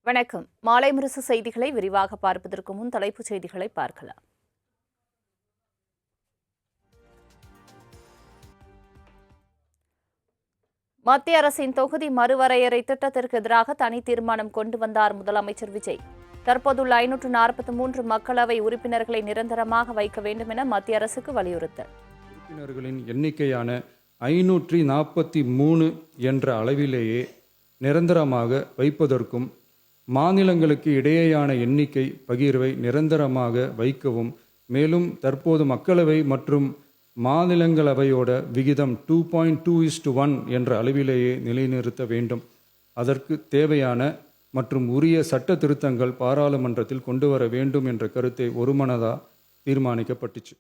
வணக்கம். மாலை முரசு செய்திகளை விரிவாக பார்ப்பதற்கு முன் தலைப்புச் செய்திகளை பார்க்கலாம். மத்திய அரசின் தொகுதி மறுவரையறை திட்டத்திற்கு எதிராக தனி தீர்மானம் கொண்டு வந்தார் முதலமைச்சர் விஜய். தற்போதுள்ள 543 மக்களவை உறுப்பினர்களை நிரந்தரமாக வைக்க வேண்டும் என மத்திய அரசுக்கு வலியுறுத்தல். உறுப்பினர்களின் எண்ணிக்கையான 543 என்ற அளவிலேயே நிரந்தரமாக வைப்பதற்கும் மாநிலங்களுக்கு இடையேயான எண்ணிக்கை பகிர்வை நிரந்தரமாக வைக்கவும், மேலும் தற்போது மக்களவை மற்றும் மாநிலங்களவையோட விகிதம் 2.2:1 என்ற அளவிலேயே நிலைநிறுத்த வேண்டும். அதற்கு தேவையான மற்றும் உரிய சட்ட திருத்தங்கள் பாராளுமன்றத்தில் கொண்டு வர வேண்டும் என்ற கருத்தை ஒருமனதாக தீர்மானிக்கப்பட்டுச்சு.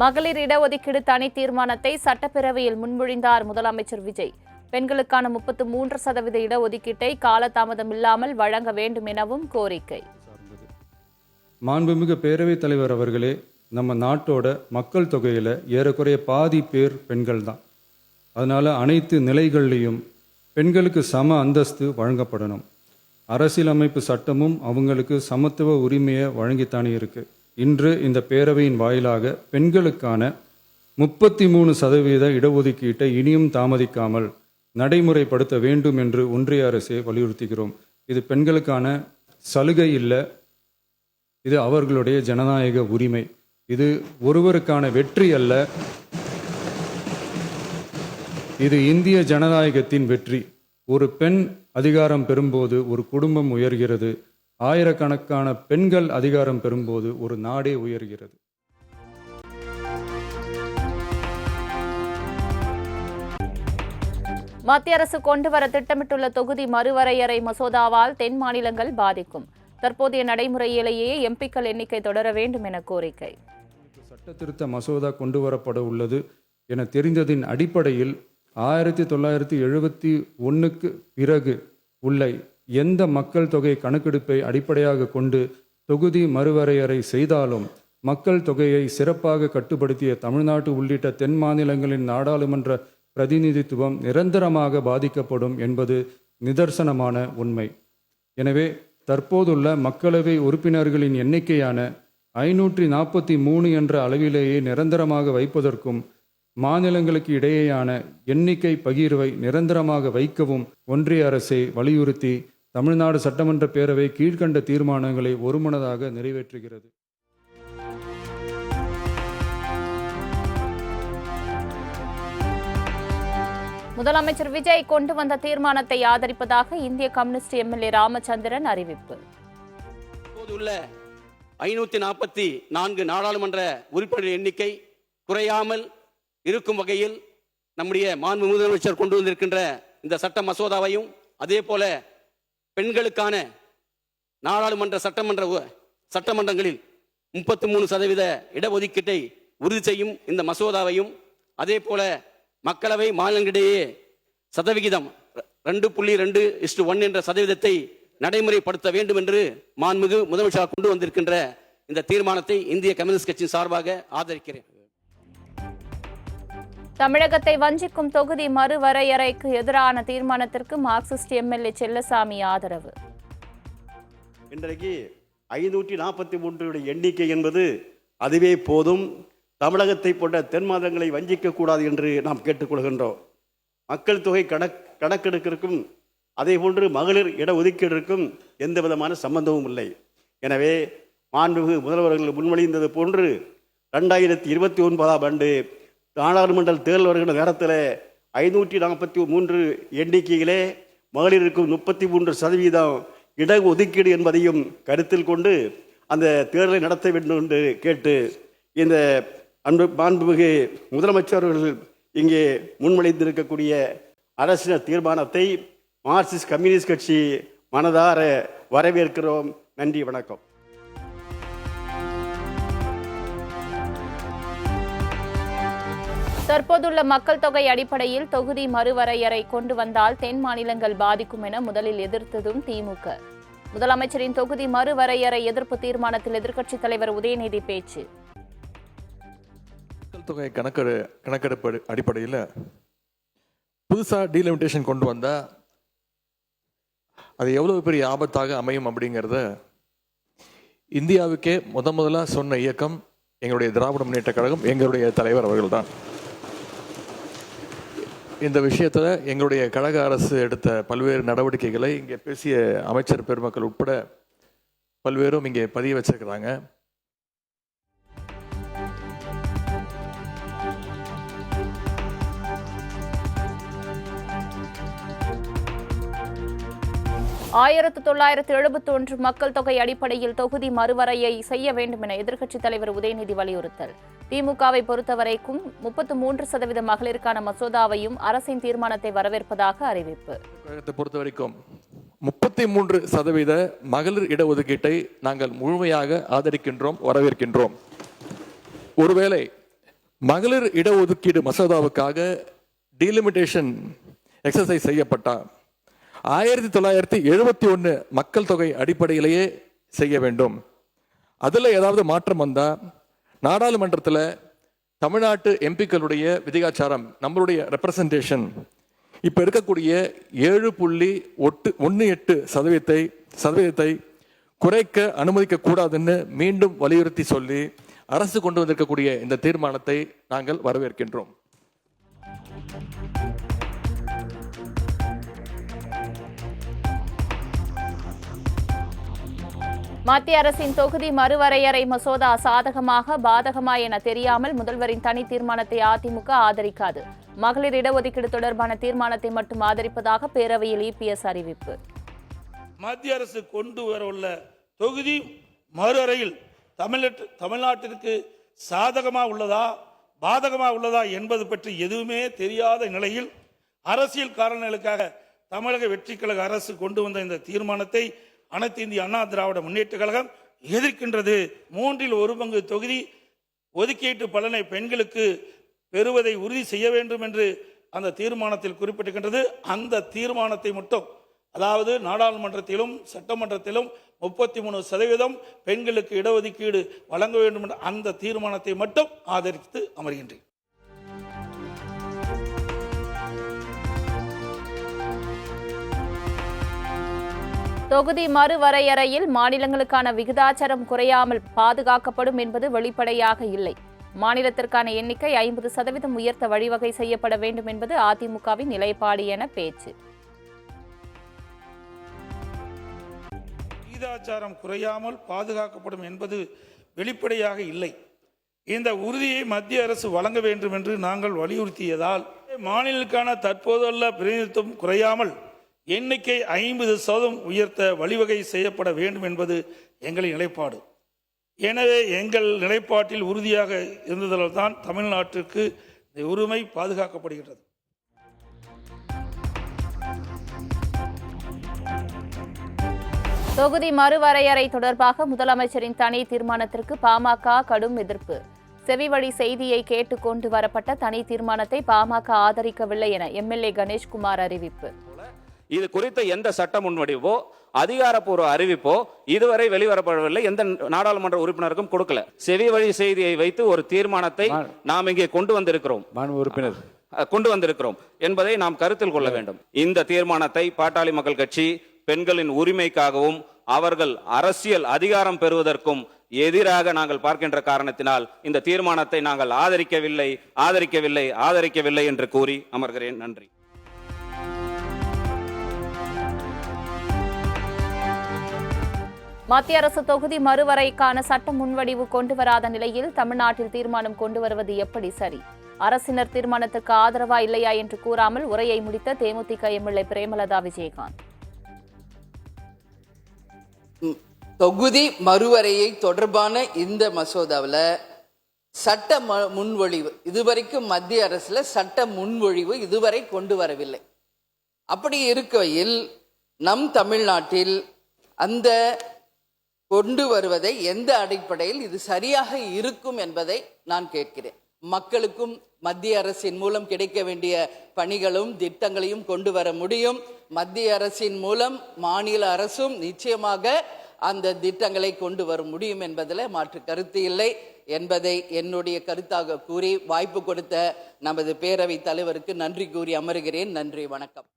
மகளிர் இடஒதுக்கீடு தனி தீர்மானத்தை சட்டப்பேரவையில் முன்மொழிந்தார் முதலமைச்சர் விஜய். பெண்களுக்கான 33% இடஒதுக்கீட்டை காலதாமதம் இல்லாமல் வழங்க வேண்டும் எனவும் கோரிக்கை. மாண்புமிகு பேரவைத் தலைவர் அவர்களே, நம்ம நாட்டோட மக்கள் தொகையில் ஏறக்குறைய பாதி பேர் பெண்கள் தான். அதனால் அனைத்து நிலைகள்லையும் பெண்களுக்கு சம அந்தஸ்து வழங்கப்படணும். அரசியலமைப்பு சட்டமும் அவங்களுக்கு சமத்துவ உரிமையை வழங்கித்தானே இருக்கு. இன்று இந்த பேரவையின் வாயிலாக பெண்களுக்கான 33% இடஒதுக்கீட்டை இனியும் தாமதிக்காமல் நடைமுறைப்படுத்த வேண்டும் என்று ஒன்றிய அரசை வலியுறுத்துகிறோம். இது பெண்களுக்கான சலுகை இல்லை, இது அவர்களுடைய ஜனநாயக உரிமை. இது ஒருவருக்கான வெற்றி அல்ல, இது இந்திய ஜனநாயகத்தின் வெற்றி. ஒரு பெண் அதிகாரம் பெறும்போது ஒரு குடும்பம் உயர்கிறது. ஆயிரக்கணக்கான பெண்கள் அதிகாரம் பெறும்போது ஒரு நாடே உயர்கிறது. மத்திய அரசு கொண்டுவர திட்டமிட்டுள்ள தொகுதி மறுவரையறை மசோதாவால் தென் மாநிலங்கள் பாதிக்கும். தற்போதைய நடைமுறையிலேயே எம்பிக்கள் எண்ணிக்கை தொடர வேண்டும் என கோரிக்கை. சட்ட திருத்த மசோதா கொண்டு வரப்பட உள்ளது என தெரிந்ததின் அடிப்படையில் 1971 பிறகு உள்ள எந்த மக்கள் தொகை கணக்கெடுப்பை அடிப்படையாக கொண்டு தொகுதி மறுவரையறை செய்தாலும் மக்கள் தொகையை சிறப்பாக கட்டுப்படுத்திய தமிழ்நாடு உள்ளிட்ட தென் மாநிலங்களின் நாடாளுமன்ற பிரதிநிதித்துவம் நிரந்தரமாக பாதிக்கப்படும் என்பது நிதர்சனமான உண்மை. எனவே தற்போதுள்ள மக்களவை உறுப்பினர்களின் எண்ணிக்கையான 543 என்ற அளவிலேயே நிரந்தரமாக வைப்பதற்கும் மாநிலங்களுக்கு இடையேயான எண்ணிக்கை பகிர்வை நிரந்தரமாக வைக்கவும் ஒன்றிய அரசை வலியுறுத்தி தமிழ்நாடு சட்டமன்ற பேரவை கீழ்கண்ட தீர்மானங்களை ஒருமனதாக நிறைவேற்றுகிறது. முதலமைச்சர் விஜய் கொண்டு வந்த தீர்மானத்தை ஆதரிப்பதாக இந்திய கம்யூனிஸ்ட் எம்எல்ஏ ராமச்சந்திரன் அறிவிப்பு. 544 நாடாளுமன்ற உறுப்பினர் எண்ணிக்கை குறையாமல் இருக்கும் வகையில் நம்முடைய மாண்பு முதலமைச்சர் கொண்டு வந்திருக்கின்ற இந்த சட்ட மசோதாவையும், அதே போல பெண்களுக்கான நாடாளுமன்ற சட்டமன்றங்களில் 33% இடஒதுக்கீட்டை உறுதி செய்யும் இந்த மசோதாவையும், அதே போல மக்களவை மாநிலங்களிடையே சதவிகிதம் 2.2:1 என்ற சதவீதத்தை நடைமுறைப்படுத்த வேண்டும் என்று மாண்புமிகு முதலமைச்சர் கொண்டு வந்திருக்கின்ற இந்த தீர்மானத்தை இந்திய கம்யூனிஸ்ட் கட்சியின் சார்பாக ஆதரிக்கிறேன். தமிழகத்தை வஞ்சிக்கும் தொகுதி மறுவரையறைக்கு எதிரான தீர்மானத்திற்கு மார்க்சிஸ்ட் எம்எல்ஏ செல்லசாமி ஆதரவு. இன்றைக்கு 543 எண்ணிக்கை என்பது அதுவே போதும். தமிழகத்தை போன்ற தென் மாநிலங்களை வஞ்சிக்க கூடாது என்று நாம் கேட்டுக்கொள்கின்றோம். மக்கள் தொகை கணக்கெடுப்பிற்கும் அதே போன்று மகளிர் இடஒதுக்கீட்டிற்கும் எந்த விதமான சம்பந்தமும் இல்லை. எனவே மாண்புமிகு முதல்வர்கள் முன்மொழிந்தது போன்று 2029ஆம் ஆண்டு நாடாளுமன்ற தேர்தல் வருகின்ற நேரத்தில் 543 எண்ணிக்கையிலே மகளிருக்கும் 33% இடஒதுக்கீடு என்பதையும் கருத்தில் கொண்டு அந்த தேர்தலை நடத்த வேண்டும் என்று கேட்டு இந்த மாண்புமிகு முதலமைச்சர்கள் இங்கே முன்மொழிந்திருக்கக்கூடிய அரசியல் தீர்மானத்தை மார்க்சிஸ்ட் கம்யூனிஸ்ட் கட்சி மனதார வரவேற்கிறோம். நன்றி, வணக்கம். தற்போதுள்ள மக்கள் தொகை அடிப்படையில் தொகுதி மறுவரையறை கொண்டு வந்தால் தென் மாநிலங்கள் பாதிக்கும் என முதலில் எதிர்த்ததும் திமுக. முதலமைச்சரின் தொகுதி மறுவரையறை எதிர்ப்பு தீர்மானத்தில் எதிர்க்கட்சித் தலைவர் உதயநிதி பேச்சு. தொகை கணக்கெடுப்பு அடிப்படையில் புதுசாக டீலிமிட்டேஷன் கொண்டு வந்தால் அது எவ்வளவு பெரிய ஆபத்தாக அமையும் அப்படிங்கிறத இந்தியாவுக்கே முதலாக சொன்ன இயக்கம் எங்களுடைய திராவிட முன்னேற்ற கழகம், எங்களுடைய தலைவர் அவர்கள்தான். இந்த விஷயத்தில் எங்களுடைய கழக அரசு எடுத்த பல்வேறு நடவடிக்கைகளை இங்கே பேசிய அமைச்சர் பெருமக்கள் உட்பட பல்வேறும் இங்கே பதிய வச்சிருக்கிறாங்க. ஆயிரத்து 971 மக்கள் தொகை அடிப்படையில் தொகுதி மறுவரையை செய்ய வேண்டும் என எதிர்க்கட்சித் தலைவர் உதயநிதி வலியுறுத்தல். திமுகவை பொறுத்தவரைக்கும் 33% மகளிருக்கான மசோதாவையும் அரசின் தீர்மானத்தை வரவேற்பதாக அறிவிப்பு. பொறுத்தவரைக்கும் 33% மகளிர் இடஒதுக்கீட்டை நாங்கள் முழுமையாக ஆதரிக்கின்றோம், வரவேற்கின்றோம். ஒருவேளை மகளிர் இடஒதுக்கீடு மசோதாவுக்காக டீலிமிட்டேஷன் எக்ஸசைஸ் செய்யப்பட்டால் 1971 மக்கள் தொகை அடிப்படையிலேயே செய்ய வேண்டும். அதில் ஏதாவது மாற்றம் வந்தால் நாடாளுமன்றத்தில் தமிழ்நாட்டு எம்பிக்களுடைய விதிகாச்சாரம், நம்மளுடைய ரெப்ரசன்டேஷன் இப்போ இருக்கக்கூடிய 7.18% குறைக்க அனுமதிக்க கூடாதுன்னு மீண்டும் வலியுறுத்தி சொல்லி அரசு கொண்டு வந்திருக்கக்கூடிய இந்த தீர்மானத்தை நாங்கள் வரவேற்கின்றோம். மத்திய அரசின் தொகுதி மறுவரையறை மசோதா சாதகமாக பாதகமா என தெரியாமல் முதல்வரின் தனி தீர்மானத்தை அதிமுக ஆதரிக்காது. மகளிர் இடஒதுக்கீடு தொடர்பான தீர்மானத்தை மட்டும் ஆதரிப்பதாக பேரவையில் இபிஎஸ் அறிவிப்பு. மத்திய அரசு கொண்டு வரவுள்ள தொகுதி மறுவரையில் தமிழ்நாட்டிற்கு சாதகமா உள்ளதா பாதகமா உள்ளதா என்பது பற்றி எதுவுமே தெரியாத நிலையில் அரசியல் காரணங்களுக்காக தமிழக வெற்றிக் கழக அரசு கொண்டு வந்த இந்த தீர்மானத்தை அனைத்து இந்திய அண்ணா திராவிட முன்னேற்ற கழகம் எதிர்க்கின்றது. 1/3 தொகுதி ஒதுக்கீட்டு பலனை பெண்களுக்கு பெறுவதை உறுதி செய்ய வேண்டும் என்று அந்த தீர்மானத்தில் குறிப்பிட்டிருக்கின்றது. அந்த தீர்மானத்தை மட்டும், அதாவது நாடாளுமன்றத்திலும் சட்டமன்றத்திலும் 33% பெண்களுக்கு இடஒதுக்கீடு வழங்க வேண்டும் என்ற அந்த தீர்மானத்தை மட்டும் ஆதரித்து அமர்கின்றேன். தொகுதி மறுவரையறையில் மாநிலங்களுக்கான விகிதாச்சாரம் குறையாமல் பாதுகாக்கப்படும் என்பது வெளிப்படையாக இல்லை. மாநிலத்திற்கான எண்ணிக்கை 50% உயர்த்த வழிவகை செய்யப்பட வேண்டும் என்பது அதிமுகவின் நிலைப்பாடு என பேச்சு. விகிதாச்சாரம் குறையாமல் பாதுகாக்கப்படும் என்பது வெளிப்படையாக இல்லை. இந்த உறுதியை மத்திய அரசு வழங்க வேண்டும் என்று நாங்கள் வலியுறுத்தியதால் மாநிலங்களுக்கான தற்போதுள்ள பிரதிநிதித்துவம் குறையாமல் எண்ணிக்கை 50% உயர்த்த வழிவகை செய்யப்பட வேண்டும் என்பது எங்களின் நிலைப்பாடு. எனவே எங்கள் நிலைப்பாட்டில் உறுதியாக இருந்ததால் தான் தமிழ்நாட்டிற்கு இந்த உரிமை பாதுகாக்கப்படுகிறது. தொகுதி மறுவரையறை தொடர்பாக முதலமைச்சரின் தனி தீர்மானத்திற்கு பாமக கடும் எதிர்ப்பு. செவிவழி செய்தியை கேட்டு கொண்டு வரப்பட்ட தனி தீர்மானத்தை பாமக ஆதரிக்கவில்லை என எம்எல்ஏ கணேஷ்குமார் அறிவிப்பு. இது குறித்த எந்த சட்ட முன்வடிவோ அதிகாரப்பூர்வ அறிவிப்போ இதுவரை வெளிவரப்படவில்லை. எந்த நாடாளுமன்ற உறுப்பினருக்கும் கொடுக்கல. செவி வழி செய்தியை வைத்து ஒரு தீர்மானத்தை நாம் இங்கே கொண்டு வந்திருக்கிறோம் என்பதை நாம் கருத்தில் கொள்ள வேண்டும். இந்த தீர்மானத்தை பாட்டாளி மக்கள் கட்சி பெண்களின் உரிமைக்காகவும் அவர்கள் அரசியல் அதிகாரம் பெறுவதற்கும் எதிராக நாங்கள் பார்க்கின்ற காரணத்தினால் இந்த தீர்மானத்தை நாங்கள் ஆதரிக்கவில்லை என்று கூறி அமர்கிறேன். நன்றி. மத்திய அரசு தொகுதி மறுவரைக்கான சட்ட முன்வடிவு கொண்டு வராத நிலையில் தமிழ்நாட்டில் தீர்மானம் கொண்டு வருவது எப்படி சரி? அரசினர் தீர்மானத்துக்கு ஆதரவா இல்லையா என்று கூறாமல் உரையை முடித்த தேமுதிக எம்எல்ஏ பிரேமலதா விஜயகாந்த். தொகுதி மறுவரையை தொடர்பான இந்த மசோதாவில் சட்ட முன்வழிவு இதுவரைக்கும் மத்திய அரசுல சட்ட முன்வழிவு இதுவரை கொண்டு வரவில்லை. அப்படி இருக்கையில் நம் தமிழ்நாட்டில் அந்த கொண்டு வருவதை எந்த அடிப்படையில் இது சரியாக இருக்கும் என்பதை நான் கேட்கிறேன். மக்களுக்கும் மத்திய அரசின் மூலம் கிடைக்க வேண்டிய பணிகளும் திட்டங்களையும் கொண்டு வர முடியும். மத்திய அரசின் மூலம் மாநில அரசும் நிச்சயமாக அந்த திட்டங்களை கொண்டு வர முடியும் என்பதில் மாற்று கருத்து இல்லை என்பதை என்னுடைய கருத்தாக கூறி வாய்ப்பு கொடுத்த நமது பேரவைத் தலைவருக்கு நன்றி கூறி அமருகிறேன். நன்றி, வணக்கம்.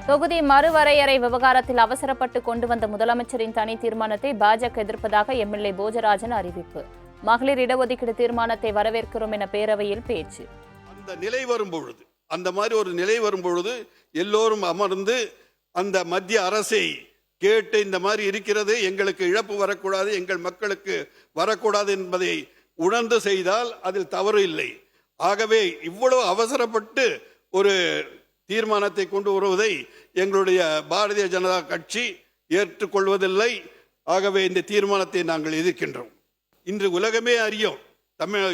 தொகுதி மறுவரையறை விவகாரத்தில் அவசரப்பட்டு கொண்டு வந்த முதலமைச்சரின் தனி தீர்மானத்தை பாஜக எதிர்ப்பதாக எம்எல்ஏ போஜராஜன் அறிவிப்பு. மகளிர் இடஒதுக்கீடு தீர்மானத்தை வரவேற்கிறோம் என பேரவையில் பேச்சு. அந்த நிலை வரும்பொழுது, அந்த மாதிரி ஒரு நிலை வரும்பொழுது எல்லோரும் அமர்ந்து அந்த மத்திய அரசை கேட்டு இந்த மாதிரி இருக்கிறது, எங்களுக்கு இழப்பு வரக்கூடாது, எங்கள் மக்களுக்கு வரக்கூடாது என்பதை உணர்ந்து செய்தால் அதில் தவறு இல்லை. ஆகவே இவ்வளவு அவசரப்பட்டு ஒரு தீர்மானத்தை கொண்டு வருவதை எங்களுடைய பாரதிய ஜனதா கட்சி ஏற்றுக்கொள்வதில்லை. ஆகவே இந்த தீர்மானத்தை நாங்கள் எதிர்க்கின்றோம். இன்று உலகமே அறியும்,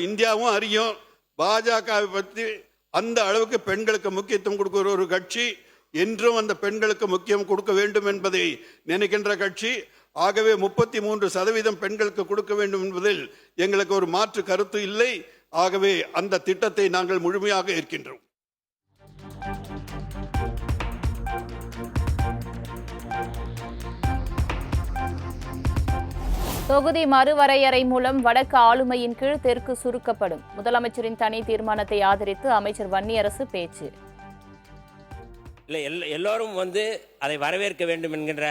இந்தியாவும் அறியும், பாஜகவை பற்றி அந்த அளவுக்கு பெண்களுக்கு முக்கியத்துவம் கொடுக்கிற ஒரு கட்சி, என்றும் அந்த பெண்களுக்கு முக்கியம் கொடுக்க வேண்டும் என்பதை நினைக்கின்ற கட்சி. ஆகவே 33% பெண்களுக்கு கொடுக்க வேண்டும் என்பதில் எங்களுக்கு ஒரு மாற்று கருத்து இல்லை. ஆகவே அந்த திட்டத்தை நாங்கள் முழுமையாக ஏற்கின்றோம். தொகுதி மறுவரையறை மூலம் வடக்கு ஆளுமையின் கீழ் தெற்கு சுருக்கப்படும். முதலமைச்சரின் தனி தீர்மானத்தை ஆதரித்து அமைச்சர் வன்னியரசு பேச்சு. இல்லை, எல்லோரும் அதை வரவேற்க வேண்டும் என்கின்ற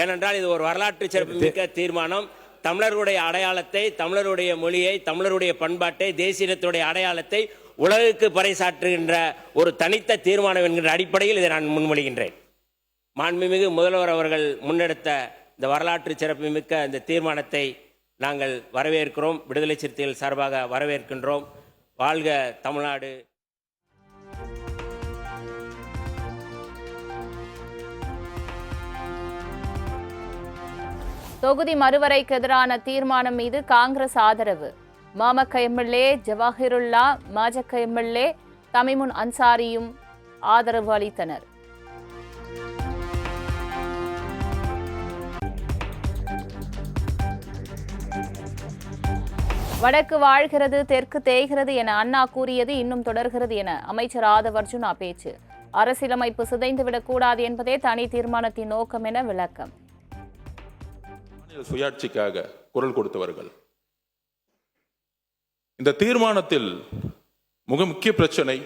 ஏனென்றால் இது ஒரு வரலாற்று சிறப்புமிக்க தீர்மானம். தமிழருடைய அடையாளத்தை, தமிழருடைய மொழியை, தமிழருடைய பண்பாட்டை, தேசியத்துடைய அடையாளத்தை உலகுக்கு பறைசாற்றுகின்ற ஒரு தனித்த தீர்மானம் என்கின்ற அடிப்படையில் இதை நான் முன்மொழிகின்றேன். மாண்புமிகு முதல்வர் அவர்கள் முன்னெடுத்த இந்த வரலாற்று சிறப்புமிக்க இந்த தீர்மானத்தை நாங்கள் வரவேற்கிறோம். விடுதலை சிறுத்தைகள் சார்பாக வரவேற்கின்றோம். வாழ்க தமிழ்நாடு. தொகுதி மறுவரைக்கு எதிரான தீர்மானம் மீது காங்கிரஸ் ஆதரவு. மாமக எம்எல்ஏ ஜவாஹிருல்லா, மாஜக எம்எல்ஏ தமிமுன் அன்சாரியும் ஆதரவு அளித்தனர். வடக்கு வாழ்கிறது, தெற்கு தேய்கிறது என அண்ணா கூறியது இன்னும் தொடர்கிறது என அமைச்சர் ஆதவ் அர்ஜுனா பேச்சு. அரசியலமைப்பு சிதைந்துவிடக் கூடாது என்பதே தனி தீர்மானத்தின் நோக்கம் என விளக்கம். சுயாட்சிக்காக குரல் கொடுத்தவர்கள். இந்த தீர்மானத்தில் மிக முக்கிய பிரச்சனை,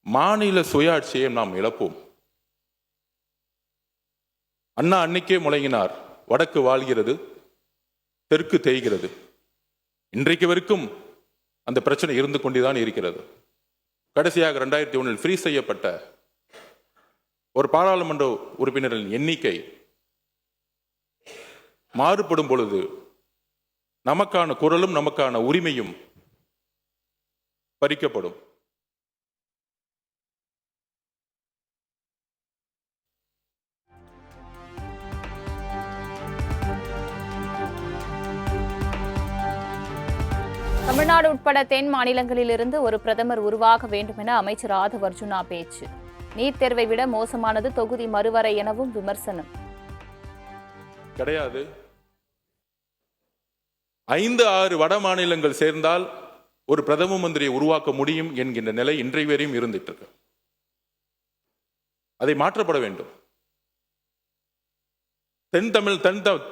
மாநில சுயாட்சியை நாம் இழப்போம். அண்ணா அன்னைக்கே முழங்கினார், வடக்கு வாழ்கிறது, தெற்கு தேய்கிறது. இன்றைக்கு வரைக்கும் அந்த பிரச்சனை இருந்து கொண்டுதான் இருக்கிறது. கடைசியாக 2001 ஃப்ரீ செய்யப்பட்ட ஒரு பாராளுமன்ற உறுப்பினர்களின் எண்ணிக்கை மாறுபடும் பொழுது நமக்கான குரலும் நமக்கான உரிமையும் பறிக்கப்படும். தமிழ்நாடு உட்பட தென் மாநிலங்களிலிருந்து ஒரு பிரதமர் உருவாக வேண்டும் என அமைச்சர் ஆதவ் அர்ஜுனா பேச்சு. நீட் தேர்வை விட மோசமானது தொகுதி மறுவரை எனவும் விமர்சனம். கிடையாது. 5-6 வட மாநிலங்கள் சேர்ந்தால் ஒரு பிரதம மந்திரியை உருவாக்க முடியும் என்கின்ற நிலை இன்றைய வரையும் இருந்துட்டு இருக்கு. அதை மாற்றப்பட வேண்டும்.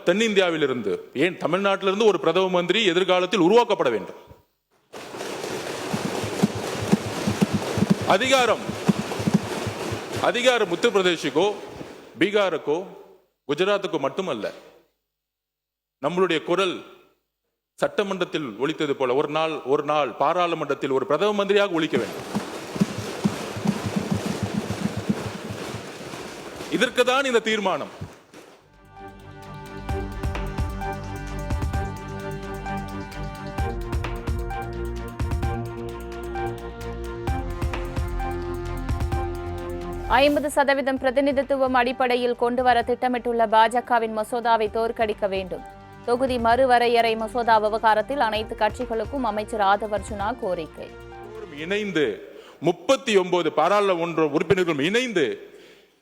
தென்னிந்தியாவிலிருந்து, ஏன் தமிழ்நாட்டிலிருந்து ஒரு பிரதம மந்திரி எதிர்காலத்தில் உருவாக்கப்பட வேண்டும். அதிகாரம் உத்தரப்பிரதேசுக்கோ, பீகாருக்கோ, குஜராத்துக்கோ மட்டுமல்ல. நம்மளுடைய குரல் சட்டமன்றத்தில் ஒலித்தது போல ஒரு நாள் பாராளுமன்றத்தில் ஒரு பிரதம மந்திரியாக ஒலிக்க வேண்டும். இதற்குதான் இந்த தீர்மானம். ஐம்பது சதவீதம் பிரதிநிதித்துவம் அடிப்படையில் கொண்டுவர திட்டமிட்டுள்ள பாஜகவின் மசோதாவை தோற்கடிக்க வேண்டும். தொகுதி மறுவரையறை மசோதா விவகாரத்தில் அனைத்து கட்சிகளுக்கும் அமைச்சர் ஆதவ் அர்ஜுனா கோரிக்கை. இணைந்து 39 பாராளுமன்ற உறுப்பினர்களும் இணைந்து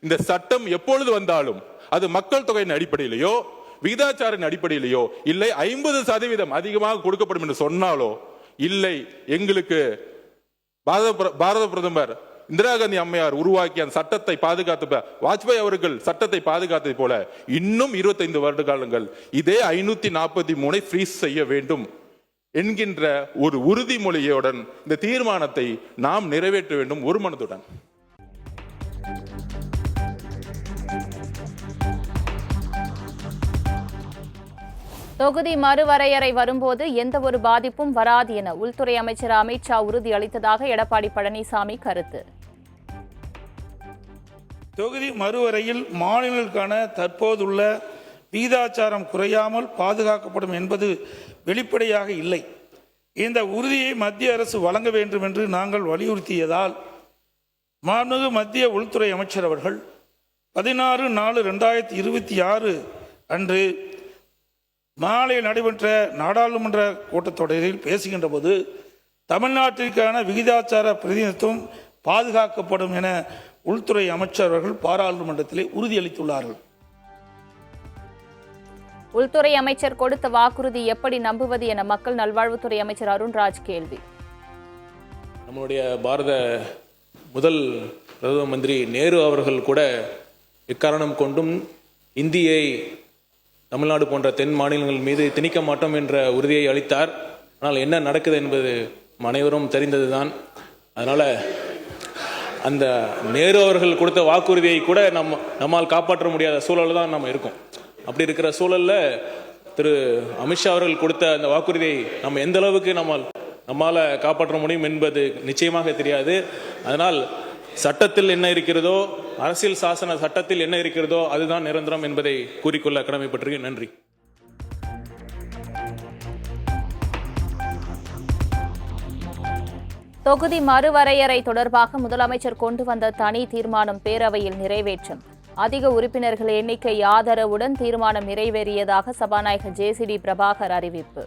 இந்த சட்டம் எப்பொழுது வந்தாலும் அது மக்கள் தொகையின் அடிப்படையிலேயோ விகிதாச்சாரின் அடிப்படையிலேயோ இல்லை 50% அதிகமாக கொடுக்கப்படும் என்று சொன்னாலோ இல்லை எங்களுக்கு பாரத பிரதமர் இந்திரா காந்தி அம்மையார் உருவாக்கிய அந்த சட்டத்தை பாதுகாத்து வாஜ்பாய் அவர்கள் சட்டத்தை பாதுகாத்ததை போல இன்னும் 25 வருட காலங்கள் இதே 543 ஃப்ரீஸ் செய்ய வேண்டும் என்கின்ற ஒரு உறுதிமொழியுடன் இந்த தீர்மானத்தை நாம் நிறைவேற்ற வேண்டும் ஒரு மனதுடன். தொகுதி மறுவரையறை வரும்போது எந்த ஒரு பாதிப்பும் வராது என உள்துறை அமைச்சர் அமித் ஷா உறுதியளித்ததாக எடப்பாடி பழனிசாமி கருத்து. தொகுதி மறுவரையில் மாநிலங்களுக்கான தற்போதுள்ள விகிதாச்சாரம் குறையாமல் பாதுகாக்கப்படும் என்பது வெளிப்படையாக இல்லை. இந்த உறுதியை மத்திய அரசு வழங்க வேண்டும் என்று நாங்கள் வலியுறுத்தியதால் மாண்புமிகு மத்திய உள்துறை அமைச்சர் அவர்கள் 16/4/2026 அன்று மாலையில் நடைபெற்ற நாடாளுமன்ற கூட்டத்தொடரில் பேசுகின்ற போது தமிழ்நாட்டிற்கான விகிதாச்சார பிரதிநிதித்துவம் பாதுகாக்கப்படும் என உள்துறை அமைச்சர் அவர்கள் பாராளுமன்றத்திலே உறுதியளித்துள்ளார்கள். உள்துறை அமைச்சர் கொடுத்த வாக்குறுதி எப்படி நம்புவது என மக்கள் நல்வாழ்வுத்துறை அமைச்சர் அருண்ராஜ் கேள்வி. நம்முடைய பாரத முதல் பிரதம மந்திரி நேரு அவர்கள் கூட எக்காரணம் கொண்டும் இந்தியை தமிழ்நாடு போன்ற தென் மாநிலங்கள் மீது திணிக்க மாட்டோம் என்ற உறுதியை அளித்தார். ஆனால் என்ன நடக்குது என்பது அனைவரும் தெரிந்ததுதான். அதனால அந்த நேரு அவர்கள் கொடுத்த வாக்குறுதியை கூட நம்மால் காப்பாற்ற முடியாத சூழல் தான் நம்ம இருக்கோம். அப்படி இருக்கிற சூழல்ல திரு அமித்ஷா அவர்கள் கொடுத்த அந்த வாக்குறுதியை நம்ம எந்த அளவுக்கு நம்மால காப்பாற்ற முடியும் என்பது நிச்சயமாக தெரியாது. அதனால் சட்டத்தில் என்ன இருக்கிறதோ, அரசியல் சாசன சட்டத்தில் என்ன இருக்கிறதோ அதுதான் நிரந்தரம் என்பதை கூறிக்கொள்ள கடமைப்பட்டிருக்கேன். நன்றி. தொகுதி மறுவரையறை தொடர்பாக முதலமைச்சர் கொண்டு வந்த தனி தீர்மானம் பேரவையில் நிறைவேற்றம். அதிக உறுப்பினர்கள் எண்ணிக்கை ஆதரவுடன் தீர்மானம் நிறைவேறியதாக சபாநாயகர் ஜேசிடி பிரபாகர் அறிவிப்பு.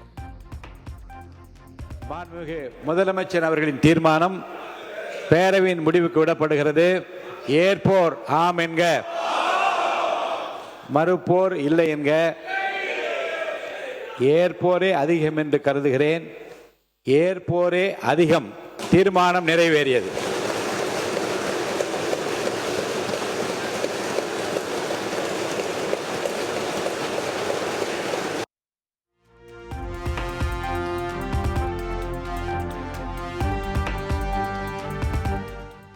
மாண்புமிகு முதலமைச்சர் அவர்களின் தீர்மானம் பேரவையின் முடிவுக்கு விடப்படுகிறது. ஏற்போர் ஆம் என்க, மறுப்போர் இல்லை என்க. ஏற்போரே அதிகம் என்று கருதுகிறேன். ஏற்போரே அதிகம். தீர்மானம் நிறைவேறியது.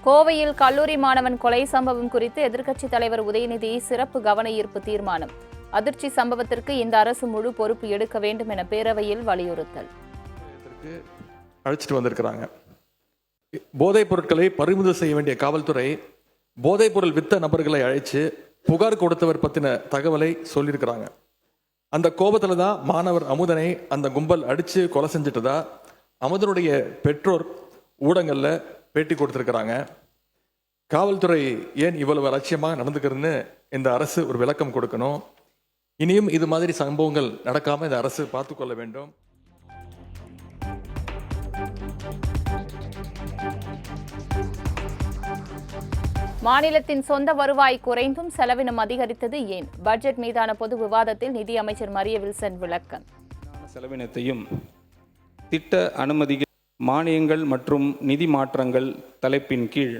கோவையில் கல்லூரி மாணவன் கொலை சம்பவம் குறித்து எதிர்க்கட்சித் தலைவர் உதயநிதி சிறப்பு கவன ஈர்ப்பு தீர்மானம். அதிர்ச்சி சம்பவத்திற்கு இந்த அரசு முழு பொறுப்பு எடுக்க வேண்டும் என பேரவையில் வலியுறுத்தல். அழைச்சிட்டு வந்திருக்கிறாங்க. போதைப் பொருட்களை பறிமுதல் செய்ய வேண்டிய காவல்துறை போதைப் பொருள் வித்த நபர்களை அழைச்சு புகார் கொடுத்தவர் பத்தின தகவலை சொல்லியிருக்கிறாங்க. அந்த கோபத்துல தான் மாணவர் அமுதனை அந்த கும்பல் அடிச்சு கொலை செஞ்சிட்டதா அமுதனுடைய பெற்றோர் ஊடகங்கள்ல பேட்டி கொடுத்திருக்கிறாங்க. காவல்துறை ஏன் இவ்வளவு அலட்சியமாக நடந்துக்கிறதுன்னு இந்த அரசு ஒரு விளக்கம் கொடுக்கணும். இனியும் இது மாதிரி சம்பவங்கள் நடக்காம இந்த அரசு பார்த்து கொள்ள வேண்டும். மாநிலத்தின் சொந்த வருவாய் குறைந்தும் செலவினம் அதிகரித்தது ஏன்? பட்ஜெட் மீதான பொது விவாதத்தில் நிதி அமைச்சர் மரிய வில்சன் விளக்கம். செலவினத்தையும் திட்ட அனுமதிகள், மானியங்கள் மற்றும் நிதி மாற்றங்கள் தலைப்பின் கீழ்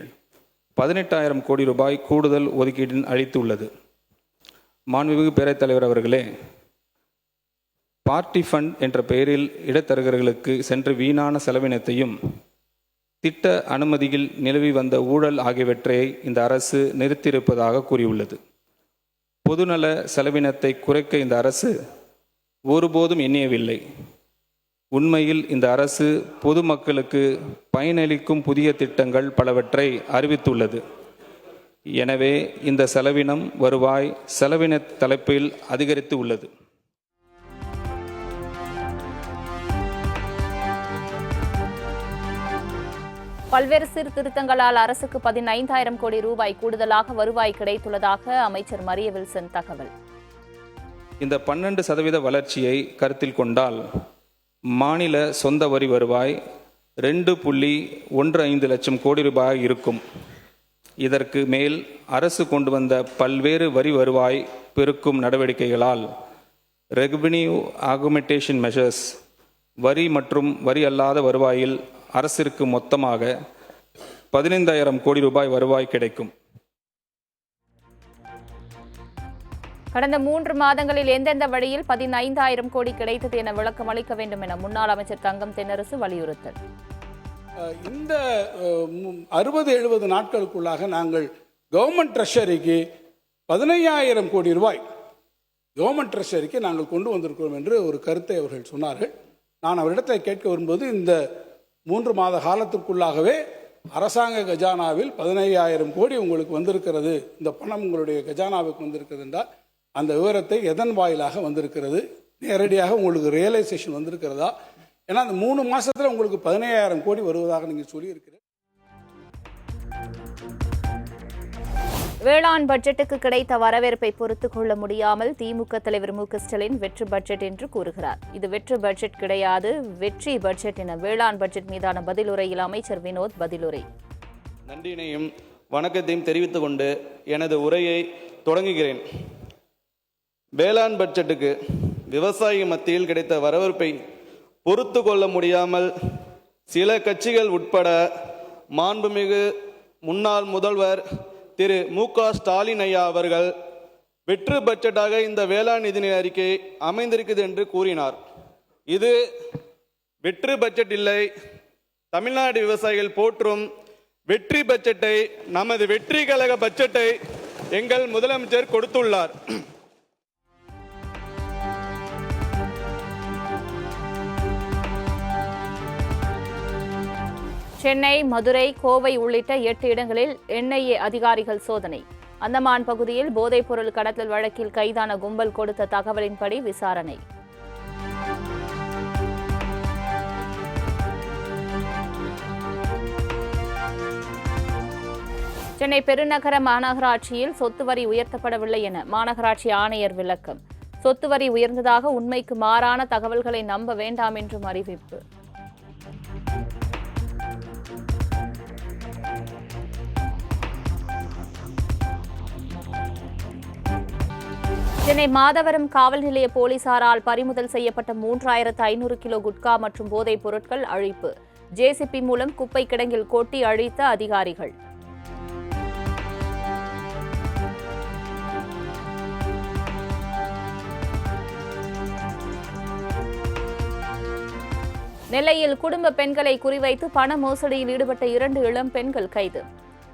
18,000 கோடி ரூபாய் கூடுதல் ஒதுக்கீடு அளித்துள்ளது. மாண்புமிகு பேரவைத் தலைவர் அவர்களே, பார்ட்டி ஃபண்ட் என்ற பெயரில் இடைத்தரகர்களுக்கு சென்று வீணான செலவினத்தையும் திட்ட அனுமதியில் நிலவி வந்த ஊழல் ஆகியவற்றை இந்த அரசு நிறுத்தியிருப்பதாக கூறியுள்ளது. பொதுநல செலவினத்தை குறைக்க இந்த அரசு ஒருபோதும் எண்ணியவில்லை. உண்மையில் இந்த அரசு பொதுமக்களுக்கு பயனளிக்கும் புதிய திட்டங்கள் பலவற்றை அறிவித்துள்ளது. எனவே இந்த செலவினம் வருவாய் செலவின தலைப்பில் அதிகரித்து உள்ளது. பல்வேறு சீர்திருத்தங்களால் அரசுக்கு 15,000 கோடி ரூபாய் கூடுதலாக வருவாய் கிடைத்துள்ளதாக அமைச்சர் மரிய வில்சன் தகவல். இந்த 12% வளர்ச்சியை கருத்தில் கொண்டால் மாநில சொந்த வரி வருவாய் 2.15 லட்சம் கோடி ரூபாய் இருக்கும். இதற்கு மேல் அரசு கொண்டு வந்த பல்வேறு வரி வருவாய் பெருக்கும் நடவடிக்கைகளால் ரெவென்யூ ஆகுமெண்டேஷன் மெஷர்ஸ் வரி மற்றும் வரி அல்லாத வருவாயில் அரசிற்கு மொத்தமாக 15,000 கோடி ரூபாய் வருவாய் கிடைக்கும். கடந்த 3 மாதங்களில் எந்தெந்த வழியில் 15,000 கோடி கிடைத்தது என விளக்கம் அளிக்க வேண்டும் என முன்னாள் அமைச்சர் தங்கம் தென்னரசு வலியுறுத்தல். இந்த 60-70 நாட்களுக்குள்ளாக நாங்கள் கவர்மெண்ட் ட்ரெஷரிக்கு 15,000 கோடி ரூபாய் கவர்மெண்ட் ட்ரெஷரிக்கு நாங்கள் கொண்டு வந்திருக்கிறோம் என்று ஒரு கருத்தை அவர்கள் சொன்னார்கள். நான் அவரிடத்தை கேட்க வரும்போது இந்த 3 மாத காலத்திற்குள்ளாகவே அரசாங்க கஜானாவில் 15,000 கோடி உங்களுக்கு வந்திருக்கிறது, இந்த பணம் உங்களுடைய கஜானாவுக்கு வந்திருக்கிறது என்றால் அந்த விவரத்தை எதன் வாயிலாக வந்திருக்கிறது, நேரடியாக உங்களுக்கு ரியலைசேஷன் வந்திருக்கிறதா? ஏன்னா அந்த 3 மாசத்துல உங்களுக்கு 15,000 கோடி வருவதாக நீங்கள் சொல்லியிருக்கிறீர்கள். வேளாண் பட்ஜெட்டுக்கு கிடைத்த வரவேற்பை பொறுத்துக் கொள்ள முடியாமல் திமுக தலைவர் மு க ஸ்டாலின் வெற்று பட்ஜெட் என்று கூறுகிறார். இது வெற்று பட்ஜெட் கிடையாது, வெற்றி பட்ஜெட் என வேளாண் பட்ஜெட் மீதான பதிலுரையில் அமைச்சர் வினோத் பதிலுரை. நன்றியினையும் வணக்கத்தையும் தெரிவித்துக் கொண்டு எனது உரையை தொடங்குகிறேன். வேளாண் பட்ஜெட்டுக்கு விவசாயி மத்தியில் கிடைத்த வரவேற்பை பொறுத்து கொள்ள முடியாமல் சில கட்சிகள் உட்பட மாண்புமிகு முன்னாள் முதல்வர் திரு மு க ஸ்டாலின் ஐயா அவர்கள் வெற்று பட்ஜெட்டாக இந்த வேளாண் நிதிநிலை அறிக்கை அமைந்திருக்குது என்று கூறினார். இது வெற்று பட்ஜெட் இல்லை, தமிழ்நாடு விவசாயிகள் போற்றும் வெற்றி பட்ஜெட்டை, நமது வெற்றி கழக பட்ஜெட்டை எங்கள் முதலமைச்சர் கொடுத்துள்ளார். சென்னை, மதுரை, கோவை உள்ளிட்ட 8 இடங்களில் NIA அதிகாரிகள் சோதனை. அந்தமான் பகுதியில் போதைப்பொருள் கடத்தல் வழக்கில் கைதான கும்பல் கொடுத்த தகவலின்படி விசாரணை. சென்னை பெருநகர மாநகராட்சியில் சொத்து வரி உயர்த்தப்படவில்லை என மாநகராட்சி ஆணையர் விளக்கம். சொத்து வரி உயர்ந்ததாக உண்மைக்கு மாறான தகவல்களை நம்ப வேண்டாம் என்றும் அறிவிப்பு. சென்னை மாதவரம் காவல் நிலைய போலீசாரால் பறிமுதல் செய்யப்பட்ட 3,500 கிலோ குட்கா மற்றும் போதைப் பொருட்கள் அழிப்பு. JCB மூலம் குப்பை கிடங்கில் கொட்டி அழித்த அதிகாரிகள். நெல்லையில் குடும்ப பெண்களை குறிவைத்து பண மோசடியில் ஈடுபட்ட 2 இளம் பெண்கள் கைது.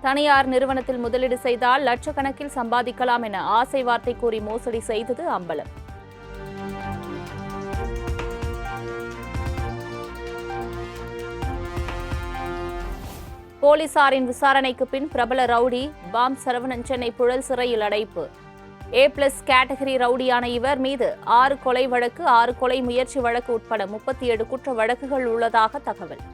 தனியார் நிறுவனத்தில் முதலீடு செய்தால் லட்சக்கணக்கில் சம்பாதிக்கலாம் என ஆசை வார்த்தை கூறி மோசடி செய்தது அம்பலம். போலீசாரின் விசாரணைக்கு பின் பிரபல ரவுடி பாம் சரவணன் சென்னை புழல் சிறையில் அடைப்பு. A+ கேட்டகரி ரவுடியான இவர் மீது 6 கொலை வழக்கு, 6 கொலை முயற்சி வழக்கு உட்பட 37 குற்ற வழக்குகள் உள்ளதாக தகவல்.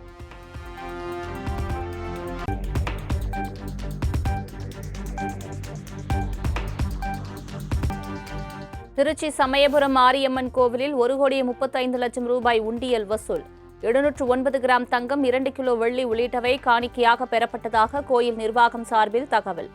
திருச்சி சமயபுரம் மாரியம்மன் கோவிலில் 1,35,00,000 ரூபாய் உண்டியல் வசூல். 709 கிராம் தங்கம், 2 கிலோ வெள்ளி உள்ளிட்டவை காணிக்கையாக பெறப்பட்டதாக கோயில் நிர்வாகம் சார்பில் தகவல்.